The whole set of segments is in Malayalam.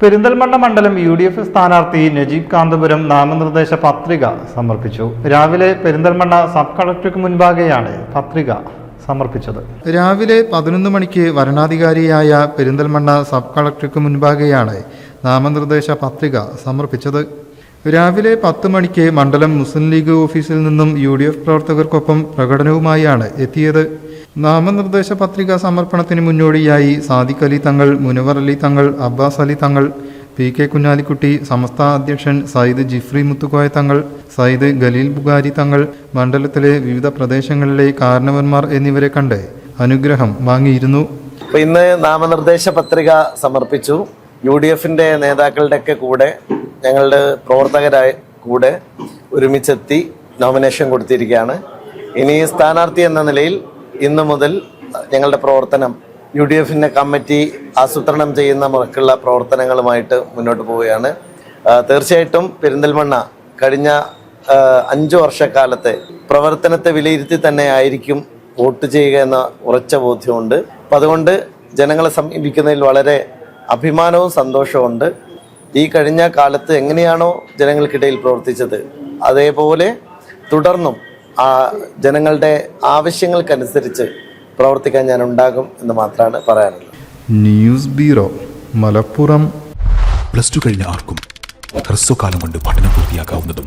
പെരിന്തൽമണ്ണ മണ്ഡലം UDF സ്ഥാനാർത്ഥി നജീബ് കാന്തപുരം നാമനിർദ്ദേശ പത്രിക സമർപ്പിച്ചു. രാവിലെ പെരിന്തൽമണ്ണ സബ് കളക്ടർക്ക് മുൻപാകെയാണ് പത്രിക സമർപ്പിച്ചത്. രാവിലെ 11 മണിക്ക് വരണാധികാരിയായ പെരിന്തൽമണ്ണ സബ് കളക്ടർക്ക് മുൻപാകെയാണ് നാമനിർദ്ദേശ പത്രിക സമർപ്പിച്ചത്. രാവിലെ 10 മണിക്ക് മണ്ഡലം മുസ്ലിം ലീഗ് ഓഫീസിൽ നിന്നും UDF പ്രവർത്തകർക്കൊപ്പം പ്രകടനവുമായാണ് എത്തിയത്. നാമനിർദ്ദേശ പത്രിക സമർപ്പണത്തിന് മുന്നോടിയായി സാദിഖ് അലി തങ്ങൾ, മുനവർ അലി തങ്ങൾ, അബ്ബാസ് അലി തങ്ങൾ, PK കുഞ്ഞാലിക്കുട്ടി, സമസ്ത അധ്യക്ഷൻ സയ്യിദ് ജിഫ്രി മുത്തുക്കോയ തങ്ങൾ, സയ്യിദ് ഖലീൽ ബുഖാരി തങ്ങൾ, മണ്ഡലത്തിലെ വിവിധ പ്രദേശങ്ങളിലെ കാരണവന്മാർ എന്നിവരെ കണ്ട് അനുഗ്രഹം വാങ്ങിയിരുന്നു. ഇന്ന് നാമനിർദ്ദേശ പത്രിക സമർപ്പിച്ചു. UDFന്റെ നേതാക്കളുടെയൊക്കെ കൂടെ ഞങ്ങളുടെ പ്രവർത്തകരായ കൂടെ ഒരുമിച്ചെത്തി നോമിനേഷൻ കൊടുത്തിരിക്കുകയാണ്. ഇനി സ്ഥാനാർത്ഥി എന്ന നിലയിൽ ഇന്നു മുതൽ ഞങ്ങളുടെ പ്രവർത്തനം UDFന്റെ കമ്മിറ്റി ആസൂത്രണം ചെയ്യുന്ന മുറക്കുള്ള പ്രവർത്തനങ്ങളുമായിട്ട് മുന്നോട്ട് പോവുകയാണ്. തീർച്ചയായിട്ടും പെരിന്തൽമണ്ണ കഴിഞ്ഞ 5 വർഷക്കാലത്തെ പ്രവർത്തനത്തെ വിലയിരുത്തി തന്നെ ആയിരിക്കും വോട്ട് ചെയ്യുക എന്ന ഉറച്ച ബോധ്യമുണ്ട്. അപ്പം അതുകൊണ്ട് ജനങ്ങളെ സമീപിക്കുന്നതിൽ വളരെ അഭിമാനവും സന്തോഷവുമുണ്ട്. ഈ കഴിഞ്ഞ കാലത്ത് എങ്ങനെയാണോ ജനങ്ങൾക്കിടയിൽ പ്രവർത്തിച്ചത് അതേപോലെ തുടർന്നും ജനങ്ങളുടെ ആവശ്യങ്ങൾക്കനുസരിച്ച് പ്രവർത്തിക്കാൻ ഞാൻ ഉണ്ടാകും എന്ന് മാത്രമാണ് പറയാനുള്ളത്. News bureau, Malappuram. +2 കഴിഞ്ഞ ആർക്കും ഹ്രസ്വകാലം കൊണ്ട് പഠനം പൂർത്തിയാക്കാവുന്നതും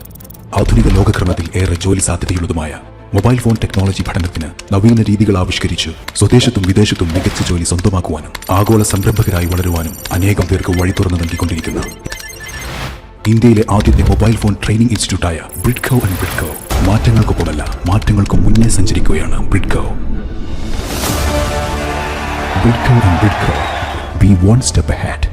ആധുനിക ലോകക്രമത്തിൽ ഏറെ ജോലി സാധ്യതയുള്ളതുമായ മൊബൈൽ ഫോൺ ടെക്നോളജി പഠനത്തിന് നവീന രീതികൾ ആവിഷ്കരിച്ച് സ്വദേശത്തും വിദേശത്തും മികച്ച ജോലി സ്വന്തമാക്കുവാനും ആഗോള സംരംഭകരായി വളരുവാനും അനേകം പേർക്ക് വഴി തുറന്നു നൽകിക്കൊണ്ടിരിക്കുന്ന ഇന്ത്യയിലെ ആദ്യത്തെ മൊബൈൽ ഫോൺ ട്രെയിനിംഗ് ഇൻസ്റ്റിറ്റ്യൂട്ടായ ബ്രിഡ്കോ ആൻഡ് ബ്രിഡ്കോ മാറ്റങ്ങൾക്കൊപ്പമല്ല, മാറ്റങ്ങൾക്ക് മുന്നേ സഞ്ചരിക്കുകയാണ്. Bridco and Bridco, be one step ahead.